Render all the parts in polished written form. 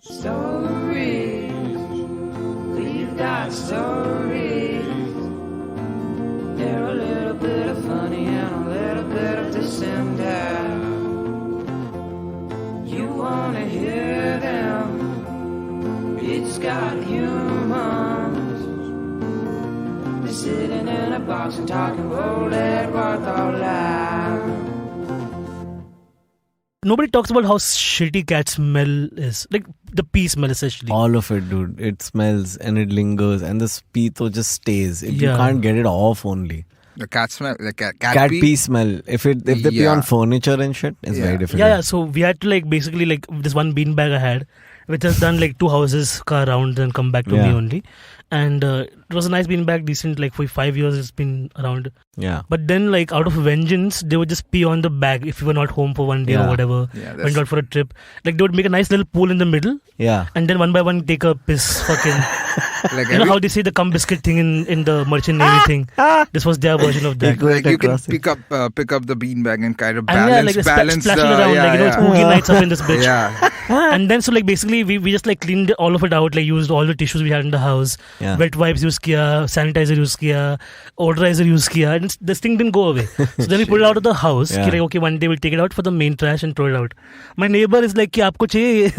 Stories, we've got stories. They're a little bit of funny and a little bit of December. You wanna hear them? It's got humans. They're sitting in a box and talking roll at Varta live. Nobody talks about how shitty cat smell is. Like the pee smell essentially. All of it, dude. It smells and it lingers and the pee though just stays. You can't get it off only. The cat smell, the cat pee smell. If they pee on furniture and shit, it's very difficult. Yeah. So we had to basically this one beanbag I had, which has done 2 houses car round and come back to me only. And it was a nice beanbag, decent. For 5 years it's been around. Yeah. But then out of vengeance, they would just pee on the bag if you were not home for one day or whatever. Yeah, went out for a trip. They would make a nice little pool in the middle. Yeah. And then one by one take a piss fucking. You know how they say the cum biscuit thing in the merchant navy thing? This was their version of that. You can pick up the beanbag and kind of balance splash it around. It's boogie nights up in this bitch. Yeah. And then basically we just cleaned all of it out. Used all the tissues we had in the house. Yeah. Wet wipes use kiya, sanitizer use kiya, odorizer use kiya, and this thing didn't go away. So then we put it out of the house. Yeah. Okay, one day we'll take it out for the main trash and throw it out. My neighbor is like, "Kya aapko chahiye?"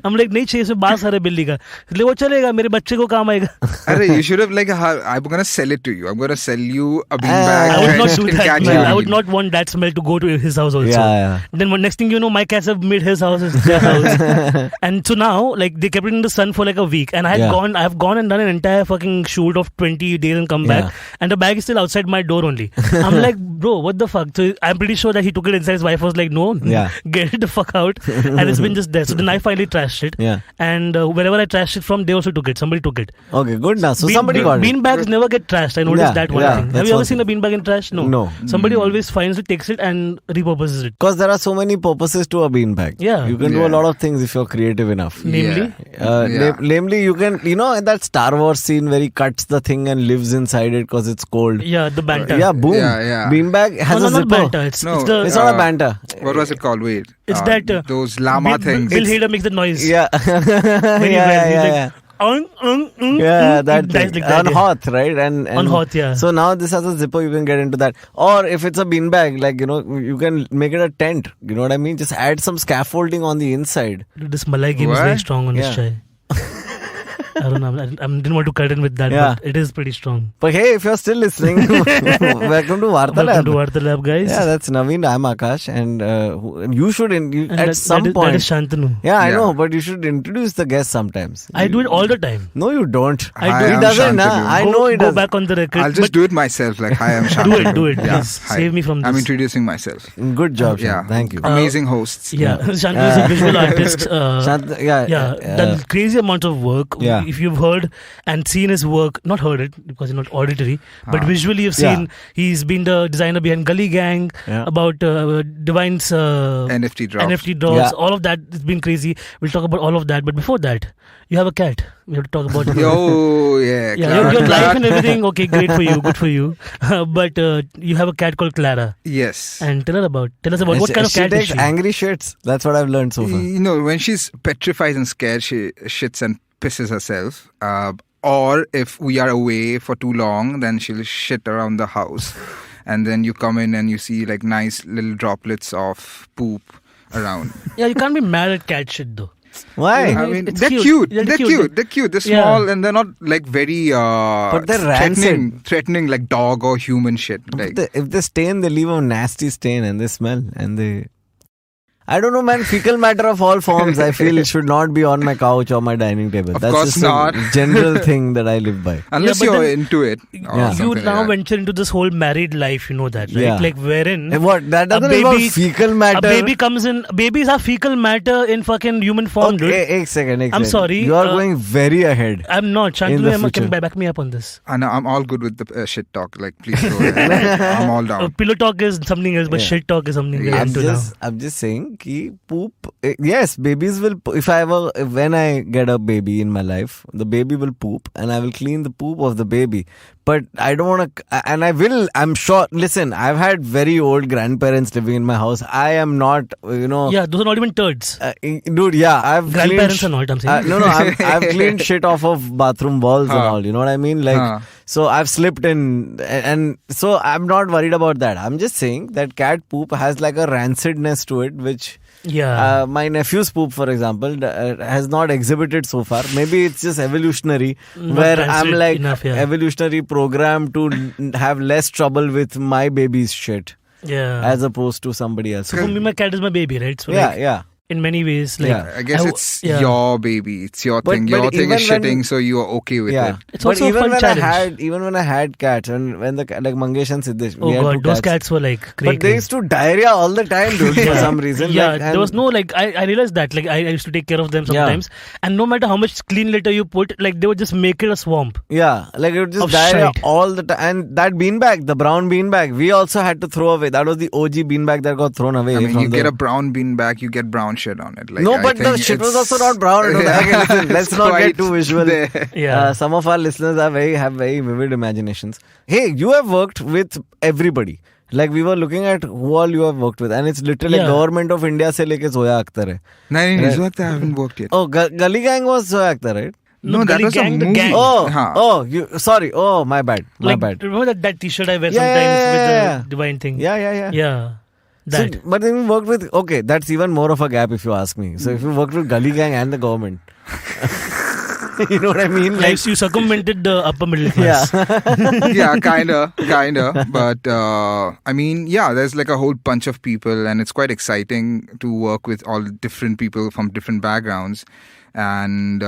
I'm like, "Nahi chahiye, isme baas aa raha hai billi ka." He's like, "वो चलेगा, मेरे बच्चे को काम आएगा." Arey, you should have I'm gonna sell it to you. I'm gonna sell you a beanbag. I would not do that. I would not want that smell to go to his house also. Yeah. Then next thing you know, my cats have made his house their house. And so now, they kept it in the sun for a week, and I've gone and done an entire fucking shoot of 20 days and come back, and the bag is still outside my door only. I'm like, bro, what the fuck? So I'm pretty sure that he took it inside. His wife was like, no, get it the fuck out, and it's been just there. So then I finally trashed it, and wherever I trashed it from, they also took it. Somebody took it. Okay, good now. So somebody got it. Bean bags never get trashed. I noticed that one thing. Have you ever seen a bean bag in trash? No. Somebody always finds it, takes it, and repurposes it. Because there are so many purposes to a beanbag. Yeah. You can do a lot of things if you're creative enough. Namely? Namely, you can, in that Star Wars scene where he cuts the thing and lives inside it because it's cold. Yeah, the banter. Yeah, boom. Beanbag has a zipper. Not banter. It's not a banter. What was it called? Wait. It's that... those llama things. Bill Hader makes the noise. Yeah. Yeah. Yeah, that thing. On Hoth, right? And on Hoth, yeah. So now this has a zipper, you can get into that. Or if it's a beanbag, you can make it a tent. You know what I mean? Just add some scaffolding on the inside. Dude, this Malay game is very strong on this chai. I don't know. I didn't want to cut in with that, but it is pretty strong. But hey, if you're still listening, welcome to Varta Lab. Welcome to Varta Lab, guys. Yeah, that's Navin. I'm Aakash, and you should at some point. That is Santanu. Yeah, I know, but you should introduce the guest sometimes. I do it all the time. No, you don't. I do. He doesn't. I know he doesn't. Go back on the record. I'll just do it myself. Hi, I'm Santanu. Do it. Please save me from this. I'm introducing myself. Good job. Thank you. Amazing hosts. Yeah, Santanu is a visual artist. Done crazy amounts of work. Yeah. If you've heard and seen his work, not heard it because it's not auditory, but visually you've seen he's been the designer behind Gully Gang, about Divine's NFT drops, all of that. It's been crazy. We'll talk about all of that, but before that, you have a cat. We have to talk about it. Oh, yeah. Your life and everything, okay, great for you, good for you. But you have a cat called Clara. Yes. And tell us about what kind of cat is she? She takes angry shits. That's what I've learned so far. When she's petrified and scared, she shits and pisses herself. Or if we are away for too long, then she'll shit around the house. And then you come in and you see nice little droplets of poop around. Yeah, you can't be mad at cat shit though. Why? I mean, they're cute. They're cute. They're small and they're not very but they're threatening like dog or human shit. If they stain, they leave a nasty stain and they smell and they... I don't know, man. Fecal matter of all forms, I feel it should not be on my couch or my dining table. Of That's course just not. a general thing that I live by. Unless you're into it. You now venture into this whole married life, you know that, right? Yeah. Wherein... What? That doesn't involve fecal matter? A baby comes in... Babies are fecal matter in fucking human form, dude. Okay, एक second. I'm sorry. You are going very ahead. I'm not. Shantanu, can back me up on this. I'm all good with the shit talk. Please go ahead. I'm all down. Pillow talk is something else, but shit talk is something else. I'm just saying, कि poop. Yes, babies will. When I get a baby in my life, the baby will poop, and I will clean the poop of the baby. But I don't want to, and I will. I'm sure. Listen, I've had very old grandparents living in my house. I am not, Yeah, those are not even turds. Dude, yeah, I've Grandparents are not, I'm saying. no, I've cleaned shit off of bathroom walls and all. You know what I mean? Like, so I've slipped in, and so I'm not worried about that. I'm just saying that cat poop has like a rancidness to it, which. Yeah. My nephew's poop, for example, has not exhibited so far. Maybe it's just evolutionary, where I'm like evolutionary programmed to have less trouble with my baby's shit, as opposed to somebody else. So for me, my cat is my baby, right? So yeah. In many ways, like I guess it's your baby. It's your thing. Your thing is shitting, so you are okay with it. It's also a fun challenge. Even when I had cats, and when like Mangesh and Siddesh, oh god, those cats were like crazy. But they used to diarrhea all the time, dude, for some reason. Yeah, there was no like I realized that like I used to take care of them sometimes, and no matter how much clean litter you put, like they would just make it a swamp. Yeah, like it would just diarrhea all the time. And that beanbag, the brown beanbag, we also had to throw away. That was the OG beanbag that got thrown away. I mean, you get a brown beanbag, you get brown shit on it. Like, no, but the shit was also not brown. Okay, listen, let's not get too visual. Some of our listeners have very vivid imaginations. Hey, you have worked with everybody. Like we were looking at who all you have worked with, and it's literally Government of India se leke Zoya Akhtar hai. No, Zoya Akhtar I haven't worked yet. Oh, Gully Gang was Zoya Akhtar, right? No, that was a movie. Sorry. Oh, my bad. Remember that T-shirt I wear sometimes with the divine thing? Yeah. So, but then you worked with, okay, that's even more of a gap if you ask me. So if you worked with Gully Gang and the government, you know what I mean? Like you circumvented the upper middle class. Yeah, kinda. But I mean, there's like a whole bunch of people, and it's quite exciting to work with all different people from different backgrounds. And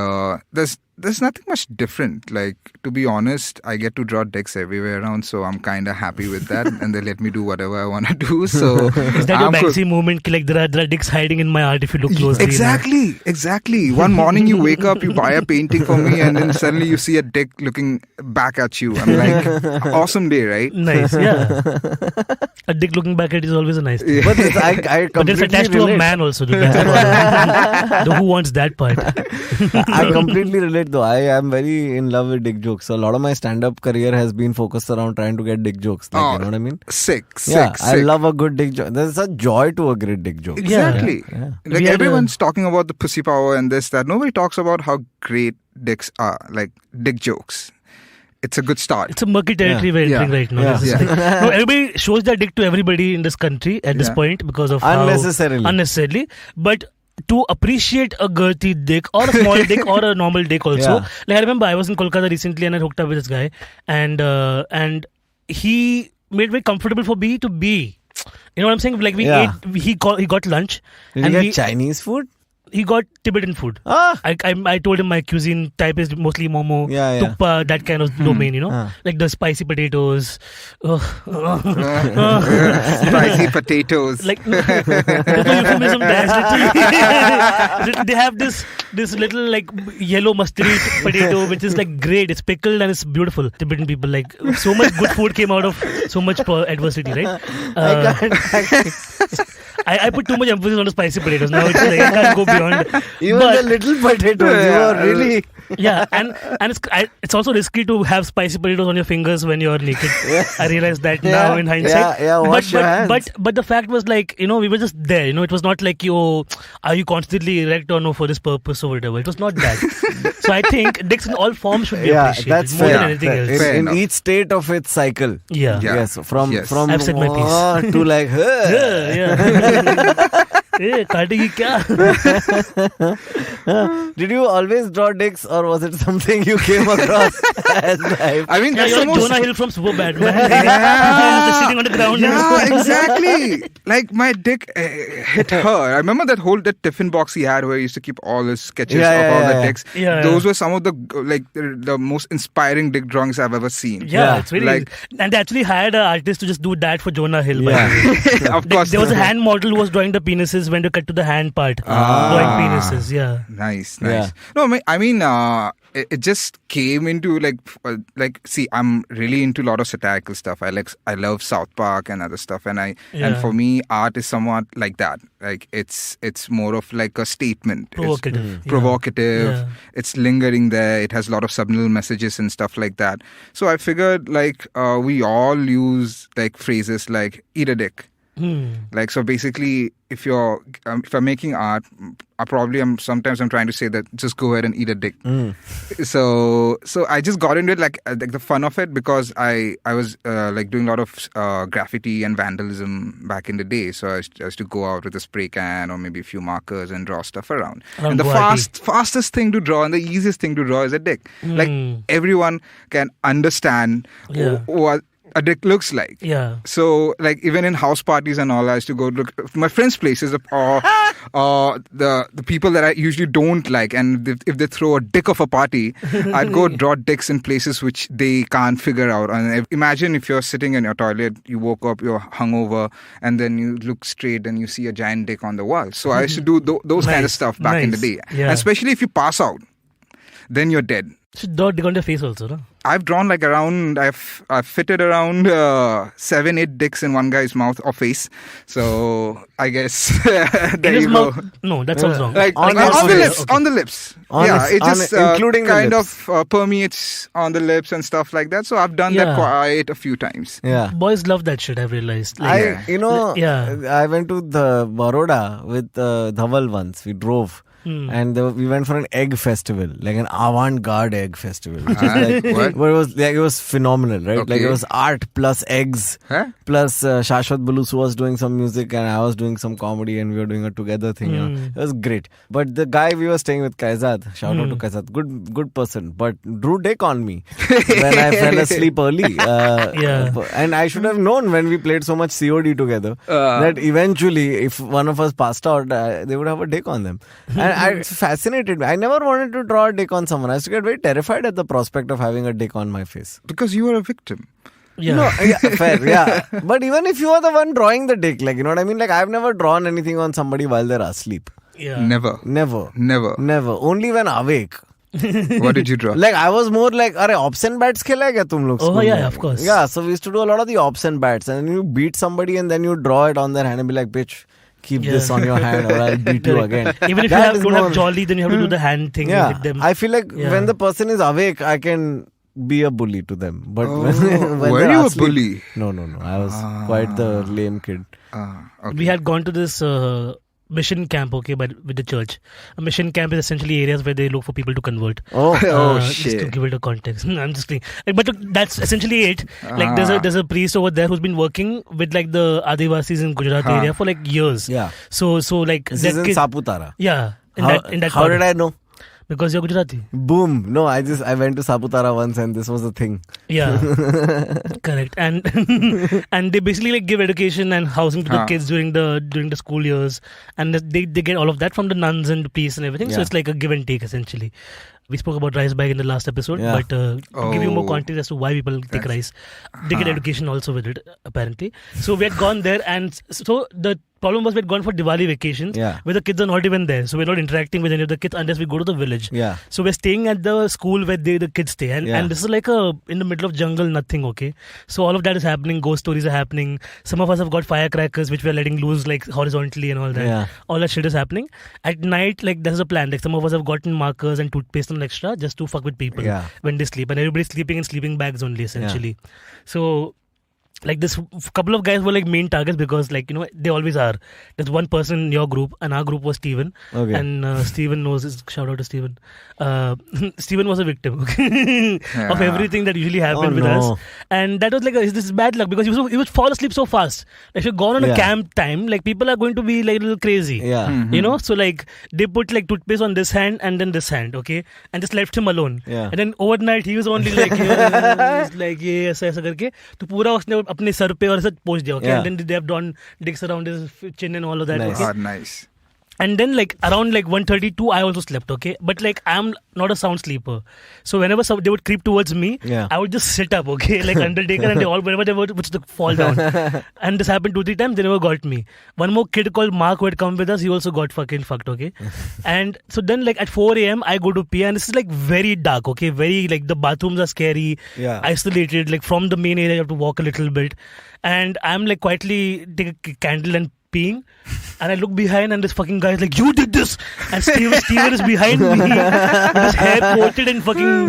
there's nothing much different. Like, to be honest, I get to draw dicks everywhere around, so I'm kind of happy with that. And they let me do whatever I want to do. So is that your Banksy moment? Like there are dicks hiding in my art if you look closely. Exactly. One morning you wake up, you buy a painting for me, and then suddenly you see a dick looking back at you. I'm like, awesome day, right? Nice, yeah. A dick looking back at you is always a nice thing. Yeah. But it's attached to a man also. Dude. Who wants that part? I completely relate though. I am very in love with dick jokes. So a lot of my stand-up career has been focused around trying to get dick jokes. Like, you know what I mean? Sick. I love a good dick joke. There's a joy to a great dick joke. Exactly. Yeah. Like everyone's talking about the pussy power and this, that. Nobody talks about how great dicks are. Like dick jokes. It's a good start. It's a murky territory we're entering right now. No, everybody shows their dick to everybody in this country at this point because of unnecessarily. But to appreciate a girthy dick or a small dick or a normal dick also. Like I remember I was in Kolkata recently and I hooked up with this guy and he made it very comfortable for me to be. You know what I'm saying? Like we ate, he got lunch. Did you get Chinese food? He got Tibetan food. I told him my cuisine type is mostly momo, tukpa, that kind of domain, you know, like the spicy potatoes. Spicy potatoes. Like there's no euphemism there. They have this little like yellow mustard potato which is like great. It's pickled and it's beautiful. Tibetan people, like so much good food came out of so much adversity, right? I put too much emphasis on the spicy potatoes. Now it's like I can't go beyond. Even the little potatoes, you are really... Yeah, and it's also risky to have spicy potatoes on your fingers when you're naked. I realize that now in hindsight. Wash your hands. But the fact was like, you know, we were just there. You know, it was not like, are you constantly erect or no for this purpose or whatever. It was not that. So I think dicks in all forms should be appreciated that's more fair. than anything else. In each state of its cycle. Yes. From I've said my piece. To like Did you always draw dicks or was it something you came across as life? I mean, that's you're Jonah Hill from Superbad, man. Sitting on the ground. Yeah, exactly. Like my dick hit her. I remember that tiffin box he had where he used to keep all his sketches of all the dicks. Those were some of the most inspiring dick drawings I've ever seen. Yeah, it's really and they actually hired an artist to just do that for Jonah Hill. Of course. There was a hand model who was drawing the penises when to cut to the hand part. Drawing penises, yeah. Nice. Yeah. No, I mean, it just came into see, I'm really into a lot of satirical stuff. I love South Park and other stuff, and for me, art is somewhat like that. Like it's more of like a statement. Provocative. It's provocative. It's lingering there. It has a lot of subliminal messages and stuff like that. So I figured we all use like phrases like "eat a dick." Like, so basically, if I'm making art, sometimes I'm trying to say that just go ahead and eat a dick. So I just got into it like the fun of it, because I was doing a lot of graffiti and vandalism back in the day. So I used to go out with a spray can or maybe a few markers and draw stuff around. And the fastest thing to draw and the easiest thing to draw is a dick. Like everyone can understand what a dick looks like. Yeah. So, like, even in house parties and all, I used to go look at my friends' places or the people that I usually don't like. And if they throw a dick of a party, I'd go draw dicks in places which they can't figure out. And imagine if you're sitting in your toilet, you woke up, you're hungover, and then you look straight and you see a giant dick on the wall. So I used to do those kind of stuff back in the day. Yeah. And especially if you pass out, then you're dead. Should draw dick on your face also, no? I've drawn I've fitted around 7-8 dicks in one guy's mouth or face. So I guess there you go. No, that sounds wrong. On the lips. Okay. On the lips. It just including kind of permeates on the lips and stuff like that. So I've done that quite a few times. Yeah. Boys love that shit, I've realized. I went to the Baroda with Dhaval once. We drove. And we went for an egg festival, like an avant-garde egg festival, which is like, but it was phenomenal, right? Okay. Like it was art plus eggs, plus Shashwat Bulusu was doing some music and I was doing some comedy, and we were doing a together thing. You know? It was great. But the guy we were staying with, Kaizad, shout out to Kaizad, good person, but drew dick on me when I fell asleep early. And I should have known when we played so much COD together that eventually, if one of us passed out, they would have a dick on them. And it fascinated me. I never wanted to draw a dick on someone. I used to get very terrified at the prospect of having a dick on my face. Because you were a victim. Yeah. No, fair, yeah. But even if you are the one drawing the dick, like, you know what I mean? Like, I've never drawn anything on somebody while they're asleep. Yeah. Never. Only when awake. What did you draw? Like, I was more like, "Arey, ops and bats khela kya tum log?" Oh, yeah, of course. Yeah, so we used to do a lot of the ops and bats. And then you beat somebody and then you draw it on their hand and be like, "Bitch, keep this on your hand or I'll beat you again." Even if you don't have jolly, then you have to do the hand thing. Yeah, hit them. I feel like when the person is awake, I can be a bully to them. But when were they're you asleep, a bully? No. I was quite the lame kid. Okay. We had gone to this mission camp, but with the church. A mission camp is essentially areas where they look for people to convert. Shit. Just to give it a context. I'm just kidding. But look, that's essentially it. Like there's a priest over there who's been working with like the Adivasis in Gujarat area for like years. Yeah. So like this is in Saputara. Yeah. How did I know? Because you're Gujarati. Boom. No, I went to Saputara once and this was a thing. Yeah. Correct. And they basically like give education and housing to the kids during the school years, and they get all of that from the nuns and the priests and everything. So it's like a give and take essentially. We spoke about rice bag in the last episode, but to give you more context as to why people take rice, they get education also with it, apparently. So we had gone there, and so the problem was we had gone for Diwali vacations, where the kids are not even there. So we're not interacting with any of the kids unless we go to the village. Yeah. So we're staying at the school where the kids stay. And this is like in the middle of jungle, nothing, okay? So all of that is happening, ghost stories are happening. Some of us have got firecrackers, which we're letting loose like horizontally and all that. Yeah. All that shit is happening. At night, like there's a plan. Like some of us have gotten markers and toothpaste and extra just to fuck with people when they sleep. And everybody's sleeping in sleeping bags only, essentially. So like this couple of guys were like main targets because like, you know, they always are. There's one person in your group, and our group was Steven. Okay. And Steven knows this. Shout out to Steven. Steven was a victim of everything that usually happened with us. And that was like this is bad luck because he would fall asleep so fast. If you've gone on a camp time, like people are going to be like a little crazy. Yeah. Mm-hmm. You know? So like they put like toothpaste on this hand and then this hand, okay? And just left him alone. Yeah. And then overnight he was only like like ये ऐसा करके तो पूरा उसने अपने sir पे और ऐसा पोंछ दिया, okay? And then they have drawn dicks around his chin and all of that. Nice. Okay? Nice. And then like around like 1:32, I also slept, okay? But like I'm not a sound sleeper. So whenever they would creep towards me, I would just sit up, okay? Like Undertaker, and they all, whenever they would fall down. And this happened 2-3 times, they never got me. One more kid called Mark who had come with us, he also got fucking fucked, okay? And so then like at 4 a.m, I go to pee, and this is like very dark, okay? Very like the bathrooms are scary, isolated, like from the main area, you have to walk a little bit. And I'm like quietly take a candle and peeing, and I look behind, and this fucking guy is like, "You did this!" And Steven is behind me with his hair coated in fucking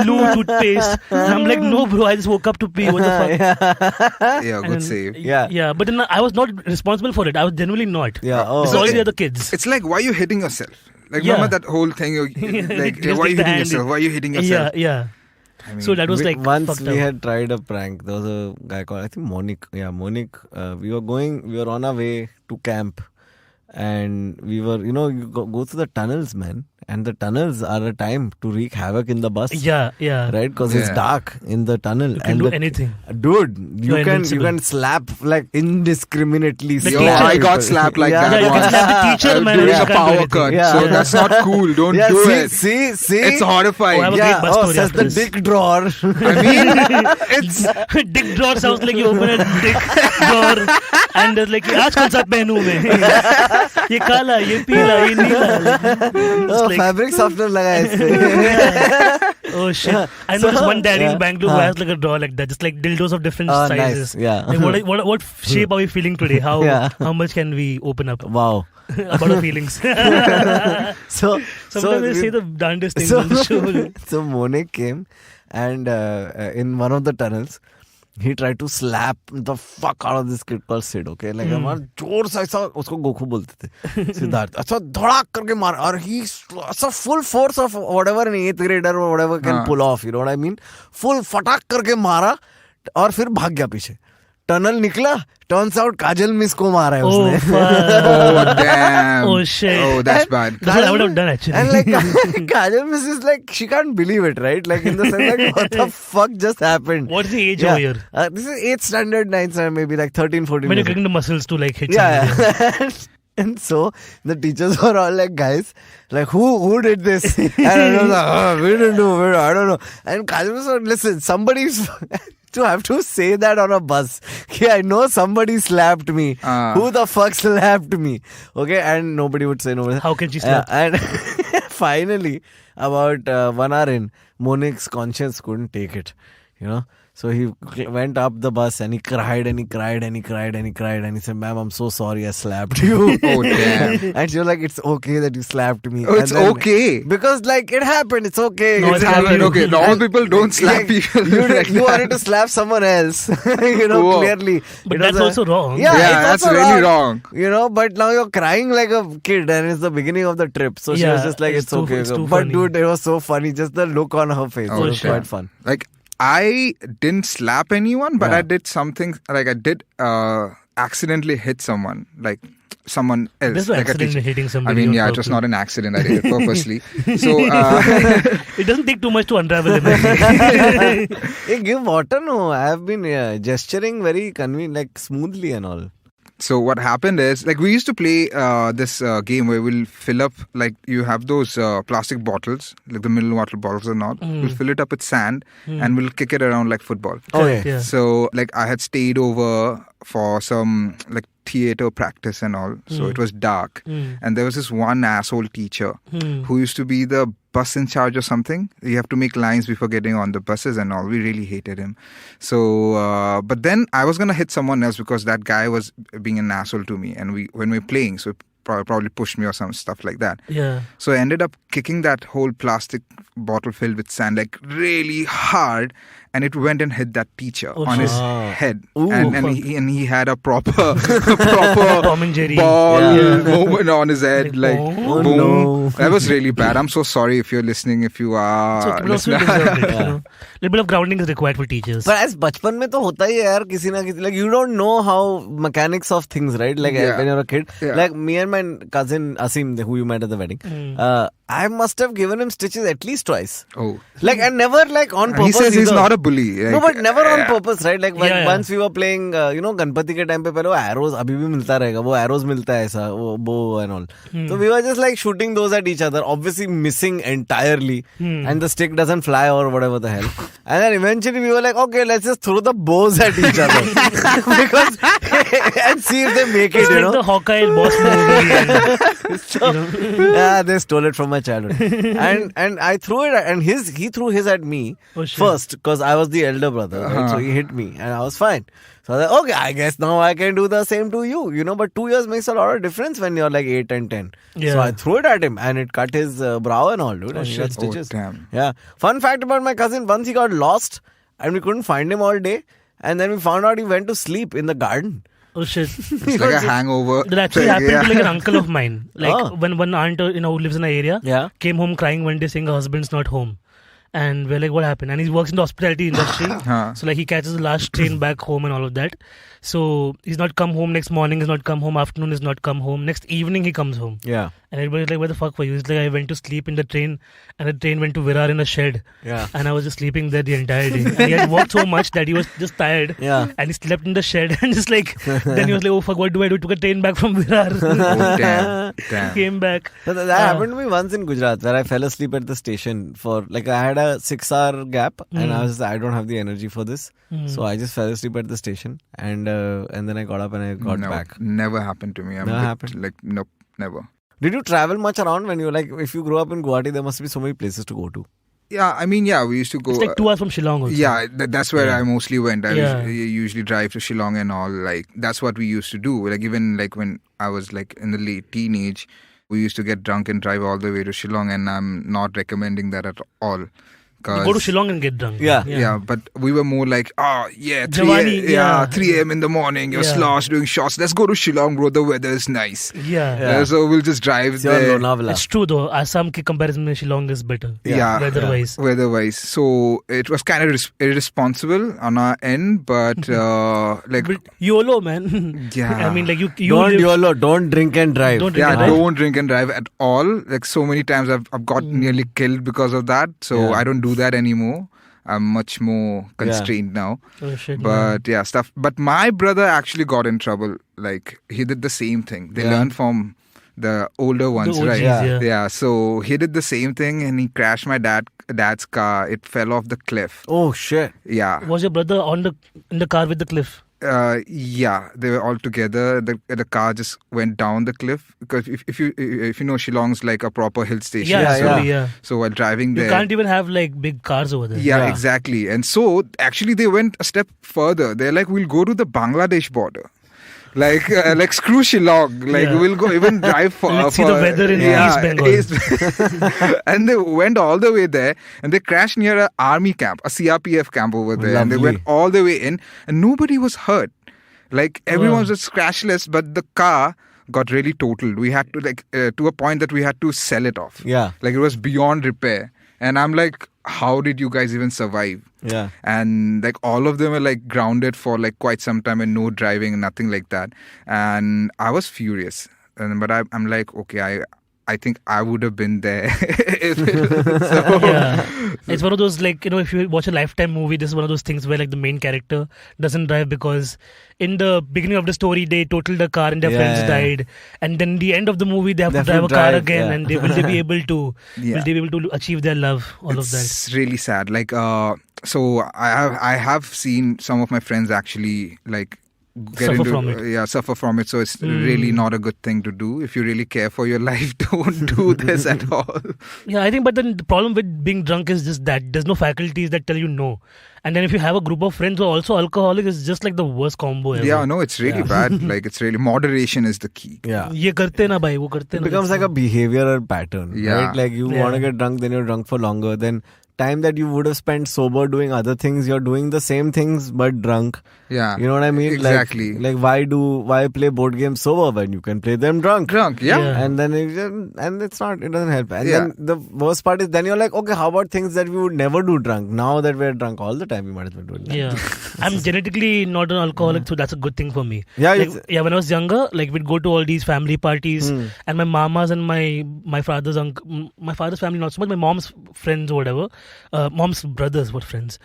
blue toothpaste. And I'm like, "No, bro, I just woke up to pee. What the fuck?" Yeah, good save. Yeah. But then I was not responsible for it. I was genuinely not. It's all the other kids. It's like, why are you hitting yourself? Like, remember that whole thing? Like, why are you hitting yourself? Why are you hitting yourself? Yeah. I mean, so that was like once we had tried a prank. There was a guy called, I think, Monique. Yeah, Monique. We were on our way to camp, and we were, you go through the tunnels, man. And the tunnels are a time to wreak havoc in the bus. Yeah. Right? Because it's dark in the tunnel. You can do anything. Dude, you can slap like indiscriminately. I got slapped like that you can slap the teacher, man. During a power cut. So that's not cool. Don't do it. See? It's horrifying. Says the dick drawer. I mean, it's... dick drawer sounds like you open a dick drawer and there's like, aaj kaun sa pehnu mein? Ye kala, ye peela, ye neela. Fabric softener laga Oh shit! I know this one daddy in Bangalore who has like a drawer like that, just like dildos of different sizes. Nice. Yeah. Like what shape are we feeling today? How much can we open up? Wow. About our feelings. Sometimes they say the darndest things on the show. So Monique came, and in one of the tunnels, he tried to slap the fuck out of this kid called Sid, okay? Like, हमारा जोर से ऐसा उसको गोखू बोलते थे, सिद्धार्थ. ऐसा धड़ाक करके मारा, और he ऐसा full force of whatever an 8th grader or whatever can pull off, you know what I mean? Full फटाक करके मारा, और फिर भाग गया पीछे. टनल निकला, turns out काजल मिस को मारा है उसने. Oh damn. Oh shit. Oh, that's bad. That's what I would have done actually. And like Kajal miss is like, she can't believe it, right? Like in the sense like, what the fuck just happened? What's the age over here? This is 8th standard, 9th standard, maybe like 13, 14. When you're getting the muscles to like hit somebody. And so the teachers were all like, guys, like who did this? And I was like, we didn't do it. I don't know. And Kajal was like, listen, somebody's to have to say that on a bus. Okay, I know somebody slapped me. Who the fuck slapped me? Okay, and nobody would say no. How can she slap? And finally, about 1 hour in, Monique's conscience couldn't take it. So he went up the bus and he cried and he cried and he cried and he cried and he said, "Ma'am, I'm so sorry I slapped you." Oh damn. And she was like, "It's okay that you slapped me." Oh, it's okay. Because like it happened, it's okay. No, it's happened. Okay, normal people don't slap people. You wanted to slap someone else. Clearly. But that's also wrong. Yeah, that's really wrong. But now you're crying like a kid and it's the beginning of the trip. So she was just like, it's okay. But funny. Dude, it was so funny. Just the look on her face. It was quite fun. Like, I didn't slap anyone, but I did something, like I did accidentally hit someone, like someone else. There's no like accident in hitting somebody. I mean, it was not an accident. I did it purposely. So it doesn't take too much to unravel it. Hey, give water, no. I have been gesturing very like smoothly and all. So what happened is, like, we used to play this game where we'll fill up, like, you have those plastic bottles, like the mineral water bottles or not. We'll fill it up with sand and we'll kick it around like football. Okay. So, like, I had stayed over for some, like, theater practice and all. So it was dark. And there was this one asshole teacher who used to be the bus in charge or something. You have to make lines before getting on the buses and all. We really hated him. So, but then I was going to hit someone else because that guy was being an asshole to me. And when we were playing, so probably pushed me or some stuff like that. Yeah. So I ended up kicking that whole plastic bottle filled with sand like really hard, and it went and hit that teacher on his head. Ooh. And he had a proper Tom and Jerry ball moment on his head, like Oh, boom. no. That was really bad. I'm so sorry if you're listening. If you are listening, little bit of grounding is required for teachers. But as बचपन में तो होता ही है यार किसी ना किसी, like you don't know how mechanics of things, right? Like when you're a kid, like me and my cousin Asim, who you met at the wedding, I must have given him stitches at least twice. Oh, like and never like on purpose. he says he's either. not a bully. Like, no, but never on purpose, right? Like when, Yeah. once we were playing, Ganpati ke time pe pehle wo arrows abhi bhi milta rahega. Wo arrows milta hai aisa, wo bow and all. So we were just like shooting those at each other, obviously missing entirely, and the stick doesn't fly or whatever the hell. And then eventually we were like, okay, let's just throw the bows at each other because and see if they make it. It's like the Hawkeye boss movie. Yeah, they stole it from my childhood. And I threw it, and he threw his at me first because I was the elder brother, right? So he hit me, and I was fine. So I was like, okay, I guess now I can do the same to you, But 2 years makes a lot of difference when you're like 8 and 10. Yeah. So I threw it at him, and it cut his brow and all, dude. And he got stitches. Damn. Yeah. Fun fact about my cousin: once he got lost, and we couldn't find him all day, and then we found out he went to sleep in the garden. Oh shit. It's like a hangover. That actually happened to like an uncle of mine. Like when one aunt, who lives in an area, came home crying one day saying her husband's not home. And we're like, what happened? And he works in the hospitality industry. So like he catches the last train back home and all of that. So he's not come home next morning, he's not come home, afternoon he's not come home. Next evening he comes home. Yeah. And everybody's like, where the fuck were you? He's like, I went to sleep in the train, and the train went to Virar in a shed. Yeah. And I was just sleeping there the entire day. And he had worked so much that he was just tired. Yeah. And he slept in the shed and just like, then he was like, oh fuck, what do I do? Took a train back from Virar. Oh, damn. Came back. So that happened to me once in Gujarat, where I fell asleep at the station for like I had a 6-hour gap, and I was I don't have the energy for this, so I just fell asleep at the station, and then I got up and I got back. Never happened to me. Never happened. Like nope, never. Did you travel much around when you like? If you grew up in Guwahati, there must be so many places to go to. Yeah, I mean, we used to go. It's like 2 hours from Shillong also. Yeah, that's where I mostly went. I usually drive to Shillong and all. Like that's what we used to do. Like even like when I was like in the late teenage, we used to get drunk and drive all the way to Shillong, and I'm not recommending that at all. You go to Shillong and get drunk. Yeah, but we were more like, 3 a.m. in the morning, you're sloshed doing shots. Let's go to Shillong, bro. The weather is nice. So we'll just drive there. It's true though. Assam ki comparison mein Shillong is better. Weather-wise. Weather-wise. So it was kind of irresponsible on our end, but like... But YOLO, man. Yeah. I mean, like you don't YOLO. Don't drink and drive. Don't drink and drive at all. Like so many times I've got nearly killed because of that. So I don't do that anymore. I'm much more constrained now. Oh shit. But stuff. But my brother actually got in trouble. Like he did the same thing. They learned from the older ones, OGs, right? Yeah. So he did the same thing, and he crashed my dad's car. It fell off the cliff. Oh shit. Yeah. Was your brother in the car with the cliff? They were all together. The car just went down the cliff because if you know, Shillong's like a proper hill station. So while driving there, you can't even have like big cars over there. Yeah, exactly. And so actually they went a step further. They're like, we'll go to the Bangladesh border. Like screw Shillong. Like we'll go even drive for. Let's see the weather in East Bengal. And they went all the way there, and they crashed near an army camp, a CRPF camp over there. Lovely. And they went all the way in, and nobody was hurt. Like everyone was just scratchless, but the car got really totaled. We had to to a point that we had to sell it off. Yeah. Like it was beyond repair. And I'm like, how did you guys even survive? Yeah. And like all of them were like grounded for like quite some time and no driving and nothing like that. And I was furious. But I'm like, okay, I think I would have been there. It's one of those, like, if you watch a Lifetime movie, this is one of those things where like the main character doesn't drive because in the beginning of the story they totaled a car and their friends died, and then the end of the movie they have to drive a car again, and will they be able to achieve their love, all of that. It's really sad. Like so I have seen some of my friends actually like suffer from it. So it's really not a good thing to do. If you really care for your life, don't do this at all. Yeah, I think, but then the problem with being drunk is just that there's no faculties that tell you no. And then if you have a group of friends who are also alcoholic, it's just like the worst combo ever. Yeah, no, it's really bad. Like it's really, moderation is the key. Yeah. Ye karte na bhai, wo karte na. It becomes like a behavioral pattern. Yeah. Right? Like you want to get drunk, then you're drunk for longer. Then time that you would have spent sober doing other things, you're doing the same things but drunk. Yeah. You know what I mean? Exactly. Like why play board games sober when you can play them drunk? Yeah. And then it doesn't help. And then the worst part is then you're like, okay, how about things that we would never do drunk? Now that we're drunk all the time, we might as well do it. Yeah. I'm genetically not an alcoholic, so that's a good thing for me. Yeah. When I was younger, like we'd go to all these family parties, and my mamas and my father's family, not so much, my mom's friends or whatever, mom's brothers were friends.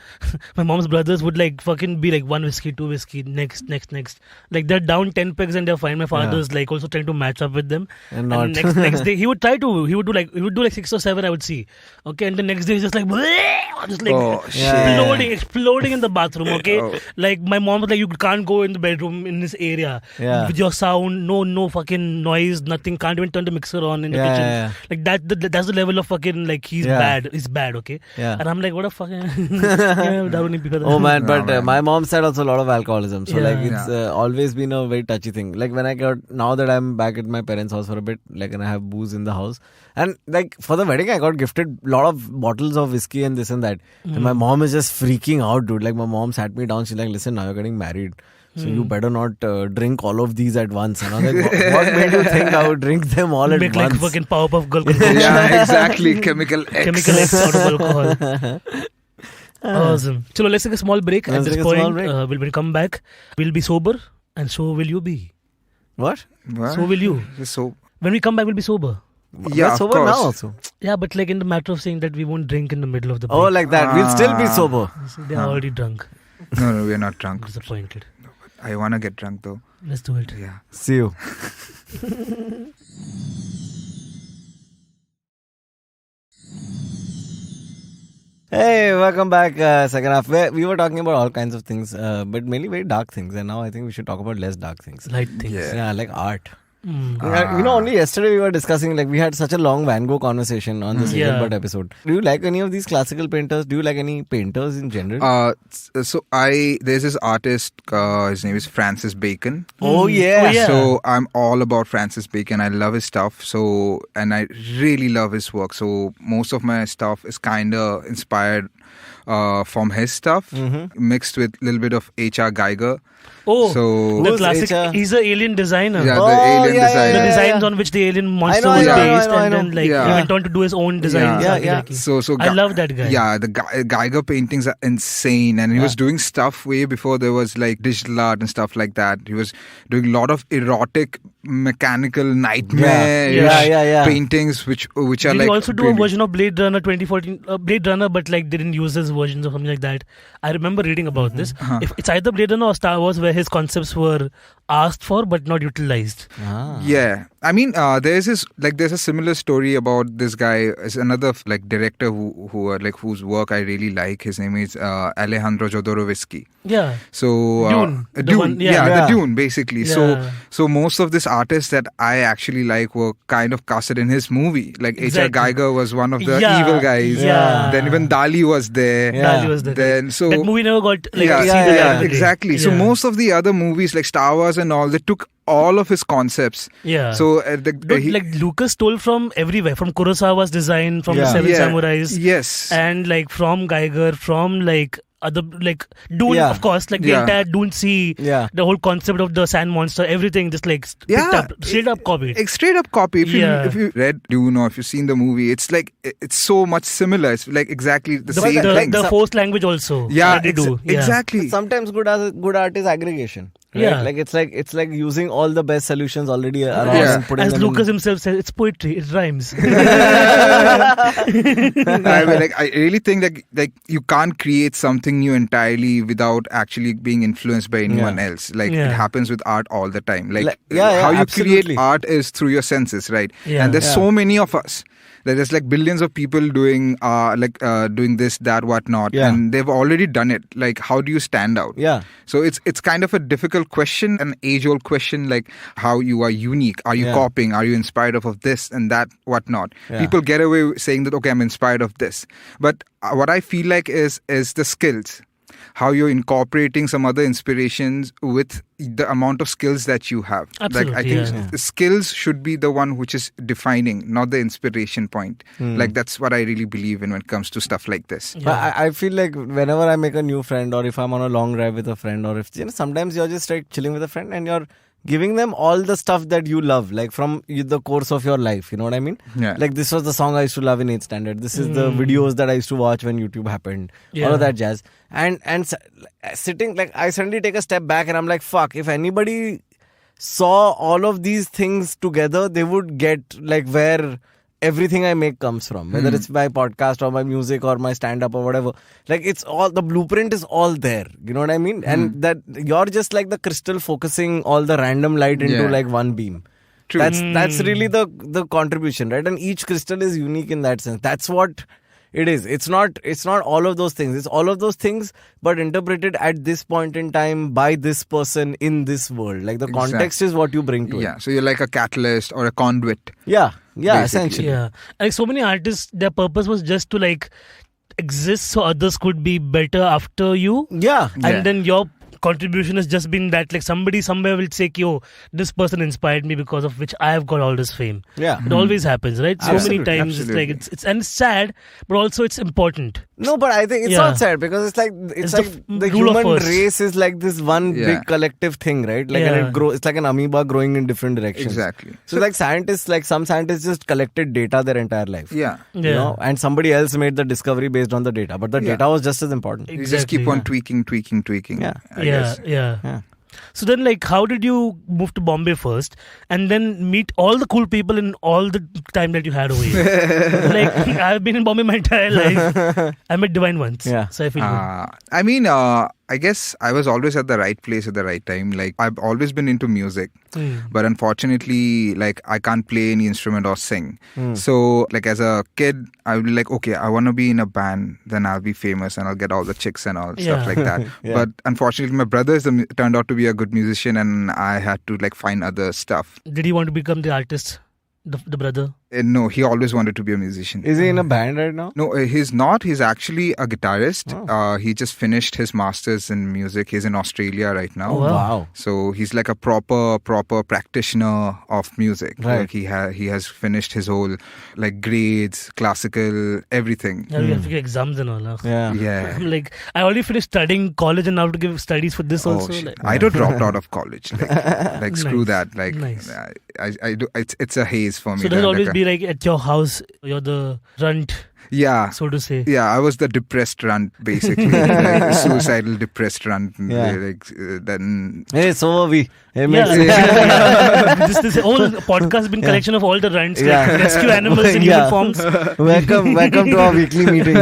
My mom's brothers would like fucking be like 1 whiskey, 2 whiskey, next. Like they're down 10 pegs and they're fine. My father's like also trying to match up with them. And not. Next day he would do like 6 or 7, I would see. Okay, and the next day he's just like exploding in the bathroom. Okay, like my mom was like, you can't go in the bedroom in this area with your sound, no fucking noise, nothing. Can't even turn the mixer on in the kitchen. Like that's the level of fucking like he's bad. Okay, and I'm like, what a fucking oh man, but my mom said also a lot of alcoholism, so like it's always been a very touchy thing. Like when now that I'm back at my parents' house for a bit, like, and I have booze in the house, and like for the wedding I got gifted a lot of bottles of whiskey and this and that, and my mom is just freaking out, dude. Like my mom sat me down, she's like, listen, now you're getting married, so you better not drink all of these at once. And I was like, what made you think I would drink them all at once? Make like fucking Powerpuff Girl. Yeah, exactly. Chemical X. Chemical X out of alcohol. Awesome. So let's take a small break. At this point, when we come back, we'll be sober, and so will you be. What? So will you. So when we come back, we'll be sober. Yeah, we're sober now also. Yeah, but like in the matter of saying that we won't drink in the middle of the break. Oh, like that. We'll still be sober. They're already drunk. No, we're not drunk. Disappointed. I want to get drunk though. Let's do it. Yeah. See you. Hey, welcome back. Second half. We were talking about all kinds of things, but mainly very dark things. And now I think we should talk about less dark things. Light things. Yeah, like art. Only yesterday we were discussing, like we had such a long Van Gogh conversation on this episode. Do you like any of these classical painters? Do you like any painters in general? There's this artist, his name is Francis Bacon. Oh yeah. So I'm all about Francis Bacon. I love his stuff. And I really love his work. So most of my stuff is kind of inspired from his stuff, mixed with a little bit of H.R. Geiger. Oh, so the classic. He's an alien designer. Yeah, the alien designer. The designs on which the alien monster was based, and then he went on to do his own design. So I love that guy. Yeah, the Geiger paintings are insane, and he was doing stuff way before there was like digital art and stuff like that. He was doing a lot of erotic, mechanical, nightmare paintings, which are Did like. He also do a version of Blade Runner 2014, Blade Runner, but like didn't use his versions or something like that. I remember reading about this. If it's either Blade Runner or Star Wars, where his concepts were asked for but not utilized. Yeah, I mean, there's a similar story about this guy. Is another like director whose work I really like. His name is Alejandro Jodorowsky. Yeah. So Dune. The Dune basically. Yeah. So most of these artists that I actually like were kind of casted in his movie. Like H.R. Geiger was one of the evil guys. Yeah. Then even Dali was there. Dali was there. Then that movie never got to see the light of the day. Exactly. So most of the other movies like Star Wars and all, they took all of his concepts. Yeah. So like Lucas stole from everywhere, from Kurosawa's design, from the Seven Samurais. Yes. And like from Geiger, from like other like Dune, of course, like the entire Dune Sea, the whole concept of the sand monster, everything just like straight up copied. Straight up copy. If you read Dune or if you've seen the movie, it's like it's so much similar. It's like exactly the same thing. The forced language also. Yeah, exactly. But sometimes good art is aggregation. Right? Yeah, like it's like using all the best solutions already around and putting them. As Lucas himself said, it's poetry. It rhymes. I mean, like I really think that you can't create something new entirely without actually being influenced by anyone else. Like it happens with art all the time. Like how you create art is through your senses, right? Yeah. And there's so many of us. There's like billions of people doing doing this, that, whatnot, and they've already done it. Like, how do you stand out? Yeah. So it's kind of a difficult question, an age-old question, like how you are unique. Are you copying? Are you inspired of this and that, whatnot? Yeah. People get away saying that, okay, I'm inspired of this. But what I feel like is the skills. How you're incorporating some other inspirations with the amount of skills that you have. Absolutely, like I think the skills should be the one which is defining, not the inspiration point. Like that's what I really believe in when it comes to stuff like this. Yeah. But I feel like whenever I make a new friend, or if I'm on a long drive with a friend, or if sometimes you're just like chilling with a friend and you're giving them all the stuff that you love, like from the course of your life, you know what I mean? Yeah. Like this was the song I used to love in 8th standard. This is the videos that I used to watch when YouTube happened. All of that jazz. And sitting, like I suddenly take a step back and I'm like, fuck, if anybody saw all of these things together, they would get like where everything I make comes from. Whether it's my podcast or my music or my stand-up or whatever. Like it's all, the blueprint is all there. You know what I mean? And that you're just like the crystal focusing all the random light into like one beam. True. That's really the contribution, right? And each crystal is unique in that sense. That's what it is. It's not all of those things. It's all of those things, but interpreted at this point in time by this person in this world. Like the context is what you bring to it. Yeah. So you're like a catalyst or a conduit. Yeah, basically. essentially. Yeah. Like so many artists, their purpose was just to like exist so others could be better after you. Yeah. And then your contribution has just been that like somebody somewhere will say, yo, this person inspired me because of which I have got all this fame. Yeah. It always happens, right? So many times Absolutely. it's and it's sad, but also it's important. No, but I think it's not sad because it's like the human race is like this one big collective thing, right? Like and it grows. It's like an amoeba growing in different directions. Exactly. So like scientists, like some scientists just collected data their entire life. Yeah. You know, and somebody else made the discovery based on the data, but the data was just as important. You just keep on tweaking. Yeah. I guess. Yeah. So then, like, how did you move to Bombay first and then meet all the cool people in all the time that you had over here? Like, I've been in Bombay my entire life. I met Divine once. Yeah. So I feel good. I mean, I guess I was always at the right place at the right time. Like, I've always been into music, but unfortunately, like, I can't play any instrument or sing. So, like, as a kid, I would be like, okay, I want to be in a band, then I'll be famous and I'll get all the chicks and all stuff like that. But unfortunately, my brother turned out to be a good musician and I had to, like, find other stuff. Did he want to become the artist, the brother? No, he always wanted to be a musician. Is he in a band right now? No, he's not. He's actually a guitarist. He just finished his masters in music. He's in Australia right now. Oh, wow. So he's like a proper practitioner of music. Right. Like he has finished his whole like grades, classical, everything. Yeah, we have to give exams and all. Huh? Yeah. Like, I already finished studying college and now I have to give studies for this also. Shit. Like, I don't dropped out of college. Like screw Nice. that. Like Nice. I do. It's a haze for me. So there'll always like be like at your house, you're the runt, yeah. so to say. Yeah, I was the depressed runt, basically. Like, suicidal, depressed runt. Then. Hey, so are we. Hey, This whole podcast has been collection of all the runts, like rescue animals in uniforms. Welcome to our weekly meeting.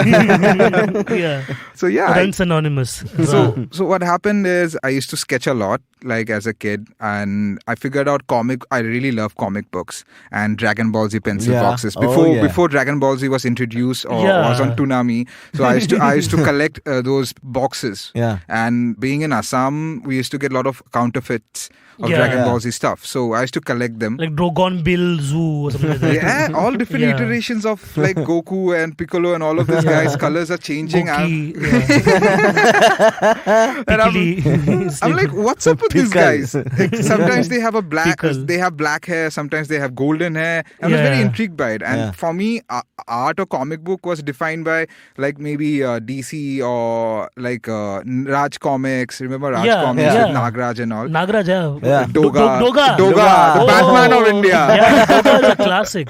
So yeah. Runts Anonymous. So what happened is I used to sketch a lot, like as a kid, and I figured out I really love comic books and Dragon Ball Z pencil boxes. Before Dragon Ball Z was introduced or was on Toonami, so I used to collect those boxes. Yeah. And being in Assam, we used to get a lot of counterfeits of Dragon Ball Z stuff. So I used to collect them. Like Drogon Bill Zoo or something like that. Yeah, all different iterations of like Goku and Piccolo and all of these guys. Colors are changing. Goki, And I'm like, what's up with these guys? Like, sometimes they have black hair. Sometimes they have golden hair. I was very intrigued by it. And for me, art or comic book was defined by like maybe DC or like Raj Comics. Remember Raj Comics with Nagraj and all? Nagraj, Doga, Doga, the Batman of India. Yeah, Doga is a classic.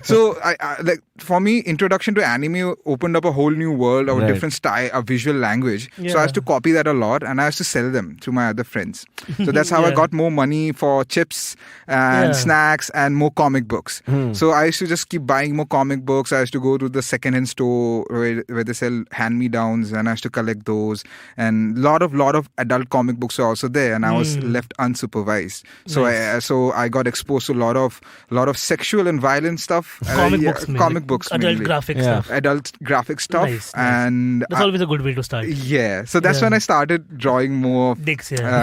So I like for me, introduction to anime opened up a whole new world of a different style, a visual language. So I used to copy that a lot, and I used to sell them to my other friends. So that's how I got more money for chips and snacks and more comic books. So I used to just keep buying more comic books. I used to go to the second-hand store where they sell hand-me-downs, and I used to collect those. And lot of adult comic books are also there, and I was left unsupervised. So I got exposed to a lot of sexual and violent stuff. Comic books, adult mainly. graphic stuff. Adult graphic stuff. Nice. And that's always a good way to start. Yeah. So that's when I started drawing more. Dicks, now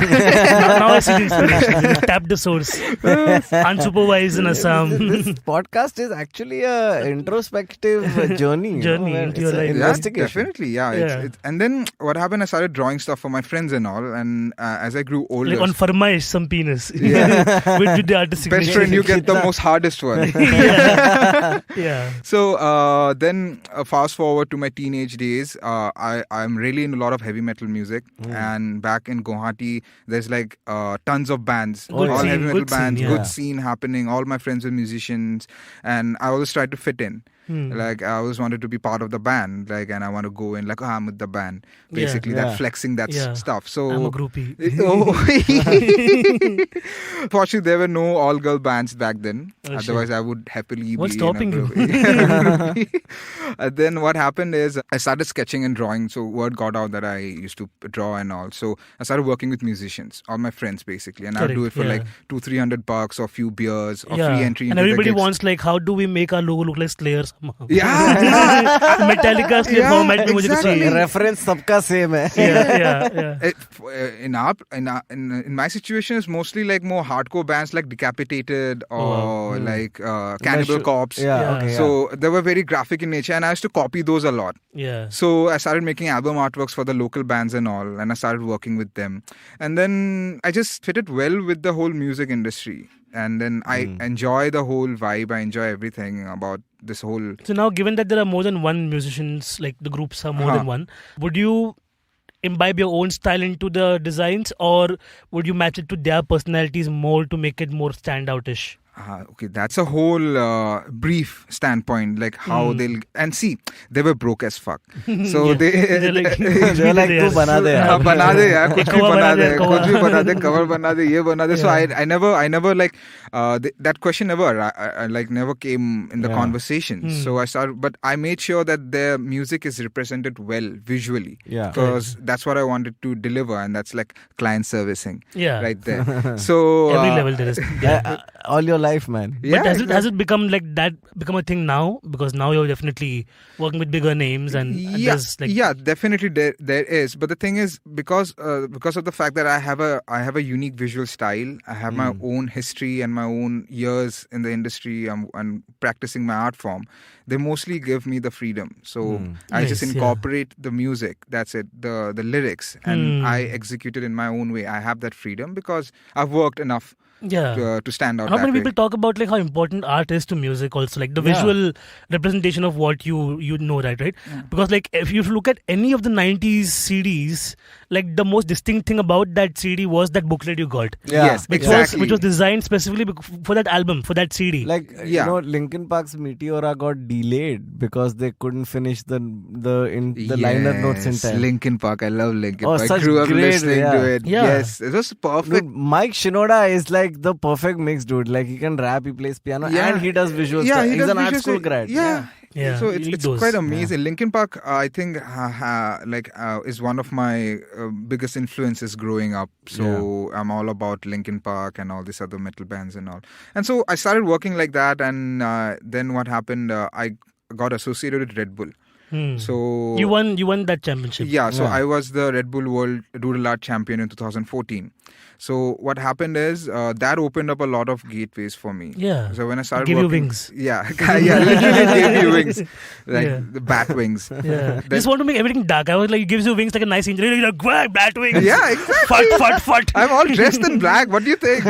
I see the inspiration. Tap the source. Unsupervised in Assam. This podcast is actually a introspective journey. Into your life. Investigation. Definitely, and then what happened, I started drawing stuff for my friends and all. And as I grew older. Like on Farmaish, some penis. With the artistic best friend, you get the most hardest one. So then fast forward to my teenage days, I'm really in a lot of heavy metal music. And back in Guwahati, there's like tons of bands, heavy metal bands, good scene happening. All my friends were musicians, and I always tried to fit in. Like I always wanted to be part of the band, like, and I want to go in like, oh, I'm with the band, basically that flexing that stuff. So I'm a groupie. Fortunately, there were no all-girl bands back then. Oh, Otherwise, I would happily What's be stopping in a you? Then what happened is I started sketching and drawing. So word got out that I used to draw and all. So I started working with musicians, all my friends basically, and I'd do it for like $200-300 or few beers or free entry. And everybody wants like, how do we make our logo look like Slayer somehow? Metallica Slayer format में मुझे कुछ चाहिए. Reference सबका same है. In my situation, it's mostly like more hardcore bands like Decapitated or like Cannibal Corpse. So they were very graphic in nature, and I used to copy those a lot. So I started making album artworks for the local bands and all, and I started working with them. And then I just fitted well with the whole music industry. And then I enjoy the whole vibe. I enjoy everything about this whole... So now, given that there are more than one musicians, like the groups are more than one, would you imbibe your own style into the designs, or would you match it to their personalities more to make it more standout-ish? Okay, that's a whole brief standpoint, like how they'll... And see, they were broke as fuck. So they're like, तू बना दे यार. बना दे यार, कुछ भी बना दे, कुछ भी बना दे, cover बना दे, ये बना दे. So I never like, that question never came in the conversation. So I started, but I made sure that their music is represented well visually. Because that's what I wanted to deliver, and that's like client servicing. Right there. So... Every level there is. All your life, man. But has it become like that, become a thing now? Because now you're definitely working with bigger names, and there's like... Yeah, definitely there is. But the thing is, because of the fact that I have a unique visual style, I have my own history and my own years in the industry and practicing my art form, they mostly give me the freedom. So I just incorporate the music, that's it, the lyrics, and I execute it in my own way. I have that freedom because I've worked enough to stand out. How many way. people talk about like how important art is to music also, like the visual representation of what you know, right? Because like if you look at any of the 90s CDs, like the most distinct thing about that CD was that booklet you got. Yes, exactly. Which was designed specifically for that album, for that CD. Like you know, Linkin Park's Meteora got delayed because they couldn't finish the liner notes in time. Linkin Park, I love Linkin Park. Such I grew up great, listening to it. Yes, it was perfect. Dude, Mike Shinoda is like the perfect mix, dude. Like he can rap, he plays piano, and he does visual stuff. He's an art school grad. So it's quite amazing. Linkin Park, I think, is one of my biggest influences growing up. So I'm all about Linkin Park and all these other metal bands and all. And so I started working like that, and then what happened? I got associated with Red Bull. So you won that championship. So I was the Red Bull World Doodle Art Champion in 2014. So what happened is that opened up a lot of gateways for me. So when I started give working, you wings. Literally gave you wings, like the bat wings. Just want to make everything dark. I was like, it gives you wings like a nice angel. You're like, bat wings. Yeah, exactly. Fut. I'm all dressed in black. What do you think?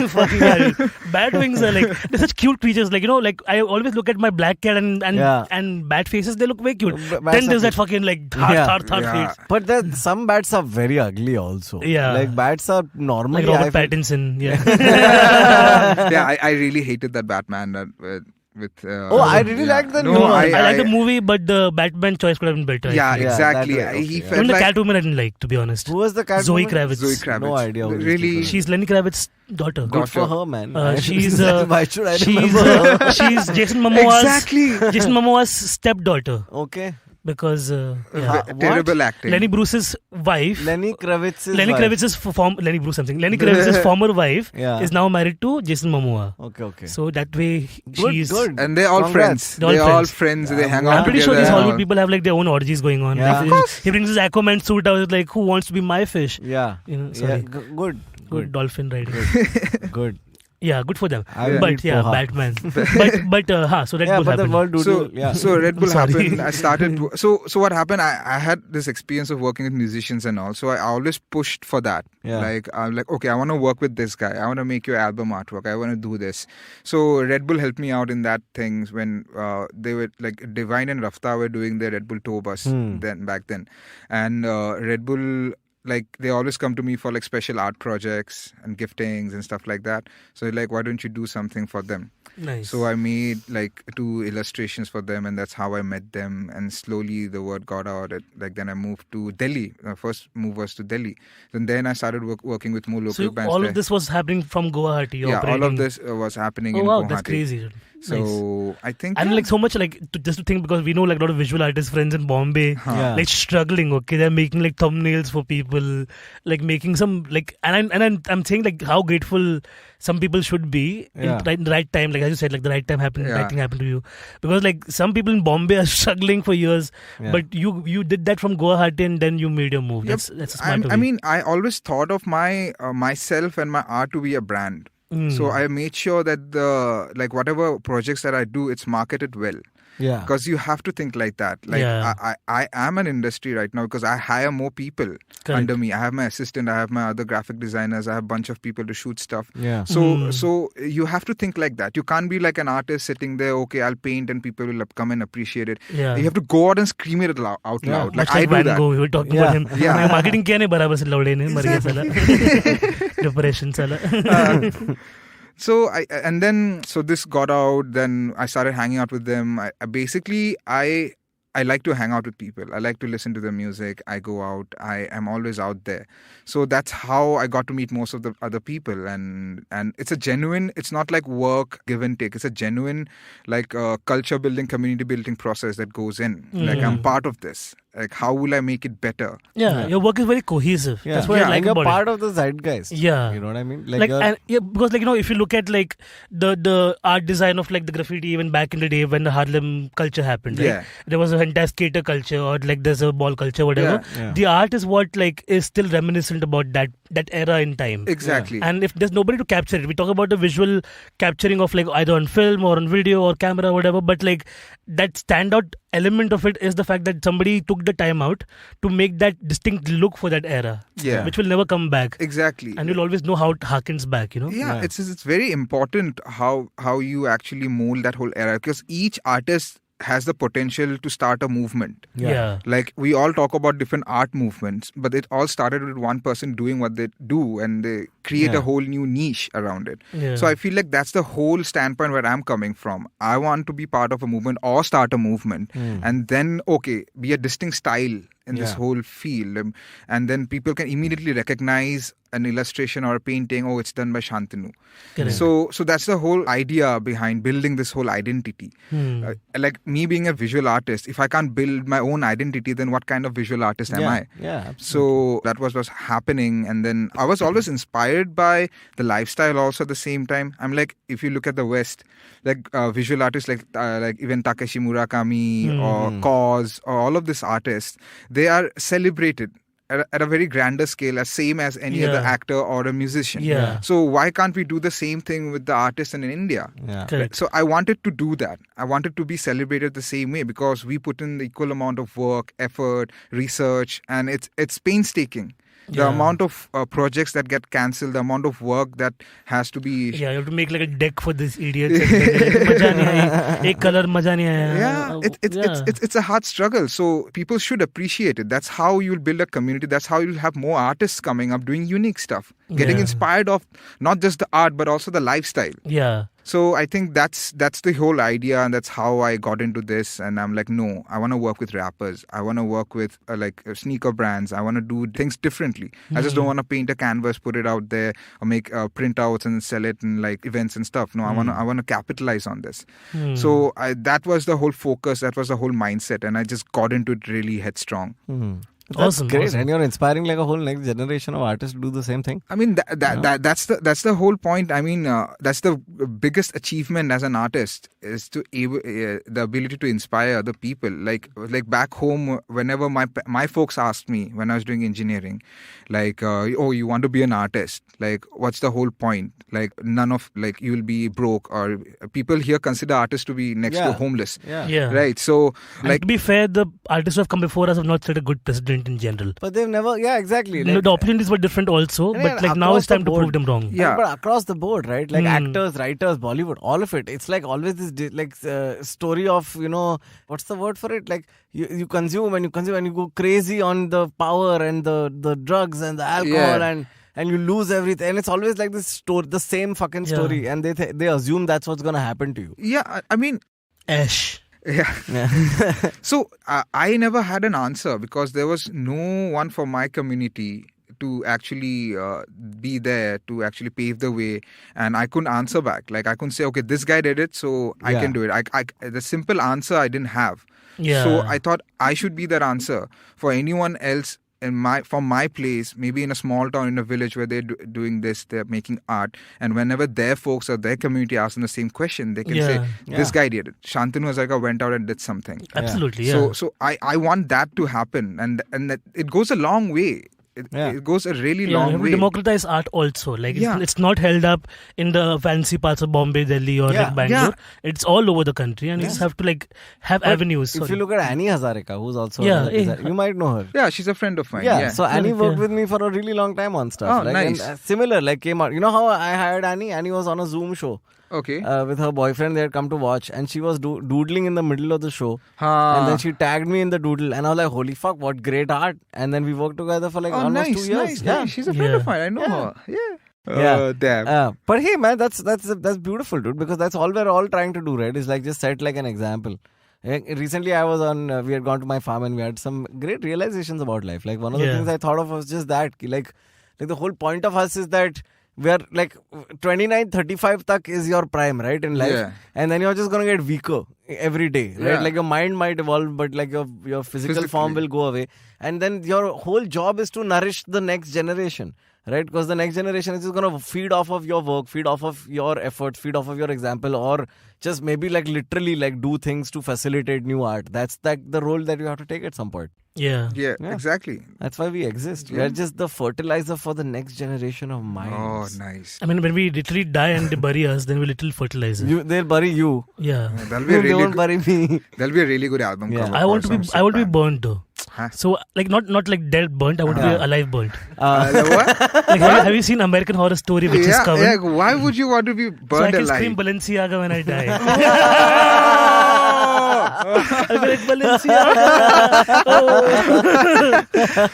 Bat wings are like, they're such cute creatures. Like, you know, like I always look at my black cat and bat faces. They look very cute. Then there's that fucking like heart face. But then some bats are very ugly also. Like bats are normally like Robert Pattinson. I really hated that Batman with I really liked the new one. I liked the movie, but the Batman choice could have been better. Exactly. He felt even the like Catwoman I didn't like, to be honest. Who was the Catwoman? Zoe Kravitz. No idea. Really? She's Lenny Kravitz's daughter. Good for her, man. She's why should I remember? She's Jason Momoa's stepdaughter. Okay. Because terrible acting. Lenny Bruce's wife. Lenny Kravitz's former wife is now married to Jason Momoa. Okay. So that way she's good. And they're all friends. They're all friends. They hang out. I'm pretty together. sure these Hollywood people have like their own orgies going on. Yeah. He brings his Aquaman suit out, like, who wants to be my fish? Good dolphin riding. Good. Yeah, good for them. But Batman. So Red Bull happened. So Red Bull happened. I started. So what happened? I had this experience of working with musicians and all. So I always pushed for that. Like I'm like, okay, I want to work with this guy. I want to make your album artwork. I want to do this. So Red Bull helped me out in that things when they were like Divine and Rafta were doing their Red Bull tour bus back then, and Red Bull like they always come to me for like special art projects and giftings and stuff like that. So like, why don't you do something for them? Nice. So I made like 2 illustrations for them, and that's how I met them. And slowly the word got out. Like then I moved to Delhi. First move was to Delhi. And then I started working with more local bands. All of this was happening from Guwahati. Yeah, all of this was happening in wow, Guwahati. That's crazy. So nice. I think like so much like just to think, because we know like a lot of visual artist friends in Bombay like struggling. Okay, they're making like thumbnails for people, like making some like and I'm saying like how grateful some people should be in the right time. Like as you said, like the right time happened, right thing happened to you, because like some people in Bombay are struggling for years, but you did that from Guwahati and then you made your move. That's a smart way. I mean, I always thought of my myself and my art to be a brand. So I made sure that whatever projects that I do, it's marketed well. Yeah. Because you have to think like that. Like I am an industry right now because I hire more people under me. I have my assistant, I have my other graphic designers, I have a bunch of people to shoot stuff. Yeah. So you have to think like that. You can't be like an artist sitting there, okay, I'll paint and people will come and appreciate it. Yeah. You have to go out and scream it out loud. Like I do that. We were talking about him. Yeah. Marketing kiya nahi barabar se laude ne mar gaya sala. Depression sala. So this got out. Then I started hanging out with them. I like to hang out with people. I like to listen to their music. I go out. I am always out there. So that's how I got to meet most of the other people. And it's a genuine, it's not like work, give and take. It's a genuine like culture building, community building process that goes in. Like I'm part of this. Like how will I make it better? Yeah. Your work is very cohesive. Yeah. That's what I like about it. You're part of the zeitgeist. Yeah. You know what I mean? Because like, you know, if you look at like the art design of like the graffiti even back in the day when the Harlem culture happened, right? Yeah. There was a fantastic skater culture or like there's a ball culture, whatever. Yeah. The art is what like is still reminiscent about that era in time. Exactly. Yeah. And if there's nobody to capture it, we talk about the visual capturing of like either on film or on video or camera or whatever, but like that standout element of it is the fact that somebody took the time out to make that distinct look for that era, which will never come back. Exactly. And you'll always know how it harkens back, you know? Yeah. It's very important how you actually mold that whole era, because each artist has the potential to start a movement. Yeah. Like we all talk about different art movements, but it all started with one person doing what they do and they create a whole new niche around it. Yeah. So I feel like that's the whole standpoint where I'm coming from. I want to be part of a movement or start a movement and then, be a distinct style in this whole field. And then people can immediately recognize an illustration or a painting, it's done by Santanu. So that's the whole idea behind building this whole identity. Like me being a visual artist, if I can't build my own identity, then what kind of visual artist am I? Yeah, absolutely. So that was happening. And then I was always inspired by the lifestyle also at the same time. I'm like, if you look at the West, like visual artists like even Takeshi Murakami or Cause or all of these artists, they are celebrated at a very grander scale, as same as any other actor or a musician. Yeah. So why can't we do the same thing with the artists in India? Yeah. Correct. So I wanted to do that. I wanted to be celebrated the same way because we put in the equal amount of work, effort, research, and it's painstaking. The amount of projects that get cancelled, the amount of work that has to be... Yeah, you have to make like a deck for this idiot. Ek color maja nahi aaya. Yeah, it's a hard struggle. So people should appreciate it. That's how you'll build a community. That's how you'll have more artists coming up doing unique stuff. Getting inspired of not just the art, but also the lifestyle. Yeah. So I think that's the whole idea, and that's how I got into this. And I'm like, no, I want to work with rappers. I want to work with sneaker brands. I want to do things differently. I just don't want to paint a canvas, put it out there, or make printouts and sell it in like events and stuff. No, I want to capitalize on this. So that was the whole focus. That was the whole mindset, and I just got into it really headstrong. That's great, awesome. And you're inspiring like a whole next generation of artists to do the same thing. I mean, that's the whole point. I mean, that's the biggest achievement as an artist, is to the ability to inspire other people. Like back home, whenever my folks asked me when I was doing engineering, like, you want to be an artist? Like, what's the whole point? Like, none of you'll be broke, or people here consider artists to be next to homeless. Yeah. Right. So, and to be fair, the artists who have come before us have not set a good precedent didn't in general. But they've never, exactly. The opportunities were different also, but like now it's time to prove them wrong. Yeah, but across the board, right? Like actors, writers, Bollywood, all of it. It's like always this story of, what's the word for it? Like you consume and you go crazy on the power and the drugs and the alcohol and you lose everything. And it's always like this story, the same fucking story. And they assume that's what's going to happen to you. Yeah, I mean... Ash. Yeah. So I never had an answer because there was no one for my community to actually be there to actually pave the way, and I couldn't answer back. Like I couldn't say, okay, this guy did it, so I can do it. I the simple answer I didn't have. Yeah. So I thought I should be that answer for anyone else from my place, maybe in a small town, in a village where they're doing this, they're making art, and whenever their folks or their community ask them the same question, they can say, this guy did it. Santanu Hazarika went out and did something. Absolutely, So I want that to happen, and that it goes a long way. It goes a really long way. Democratize art also. Like it's not held up in the fancy parts of Bombay, Delhi or like Bangalore. Yeah. It's all over the country, and you just have to like have avenues. If you look at Annie Hazarika, who's also you might know her. Yeah, she's a friend of mine. Yeah. So Annie worked with me for a really long time on stuff. Oh, nice. And, similar, like came out. You know how I hired Annie? Annie was on a Zoom show. Okay. With her boyfriend, they had come to watch, and she was doodling in the middle of the show. And then she tagged me in the doodle, and I was like, "Holy fuck, what great art!" And then we worked together for like almost 2 years. Nice. She's a friend of mine. I know her. Yeah. Damn. But hey, man, that's beautiful, dude. Because that's all we're all trying to do, right? Is like just set like an example. Recently, I was on. We had gone to my farm, and we had some great realizations about life. Like one of the things I thought of was just that, like the whole point of us is that. We are like 29, 35 tak is your prime, right, in life, and then you're just gonna get weaker every day, right? Like your mind might evolve, but like your physical form will go away, and then your whole job is to nourish the next generation, right? Because the next generation is just gonna feed off of your work, feed off of your efforts, feed off of your example, or just maybe like literally like do things to facilitate new art. That's like the role that you have to take at some point. Yeah, exactly. That's why we exist. We are just the fertilizer for the next generation of minds. Oh, nice. I mean, when we literally die and they bury us, then we literally fertilizer. They'll bury you. Yeah. They won't bury me. That'll be a really good album cover. I want to be burnt though. Huh? So like not like dead burnt. I want to be alive burnt. What? Like, have you seen American Horror Story, which is covered? Yeah. Why would you want to be burned so I can alive? scream Balenciaga when I die. I'll be like Balenciaga.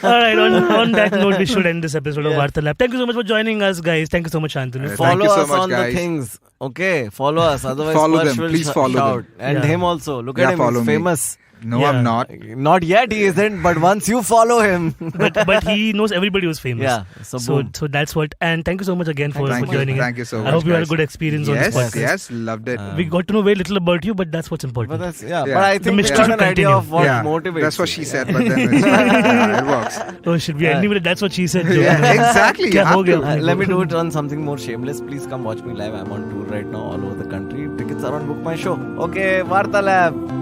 Alright, on that note, we should end this episode of Varta Lab. Thank you so much for joining us, guys. Thank you so much, Santanu. Follow us on the things. Okay, follow us. Otherwise, follow them. Please follow them. And him also. Look at him. He's famous. No, I'm not. Not yet, he isn't. But once you follow him, but he knows everybody who's famous. Yeah. So that's what. And thank you so much again for joining. Thank you so much. I hope you had a good experience on this podcast. Yes, loved it. We got to know very little about you, but that's what's important. But I think we got an idea of what motivates. That's what she said. But then it's fine. It works. Oh, should we end with that's what she said? Exactly. Let me do it on something more shameless. Please come watch me live. I'm on tour right now all over the country. Tickets are on Book My Show. Okay, Varta Lab.